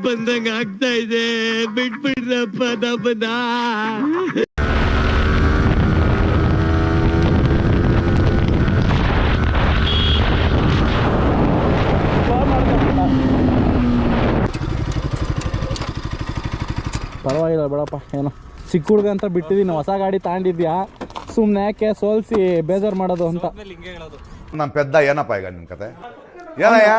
ಬಂದಂಗ ಆಗ್ತಾ ಇದೆ. ಬಿಟ್ಬಿಡ್ರಪ್ಪ ನಮ್ಮನ್ನ. ಪರವಾಗಿಲ್ಲ ಬಿಡಪ್ಪ, ಏನೋ ಚಿಕ್ಕ ಹುಡುಗ ಅಂತ ಬಿಟ್ಟಿದ್ದೀನಿ. ಹೊಸ ಗಾಡಿ ತಗೊಂಡಿದ್ಯಾ, ಸುಮ್ಮನೆ ಯಾಕೆ ಸೋಲ್ಸಿ ಬೇಜಾರು ಮಾಡೋದು ಅಂತ. ನಮ್ಮ ಪೆದ್ದ ಏನಪ್ಪ ಈಗ ನಿನ್ನ ಕತೆ ಏನಯ್ಯ?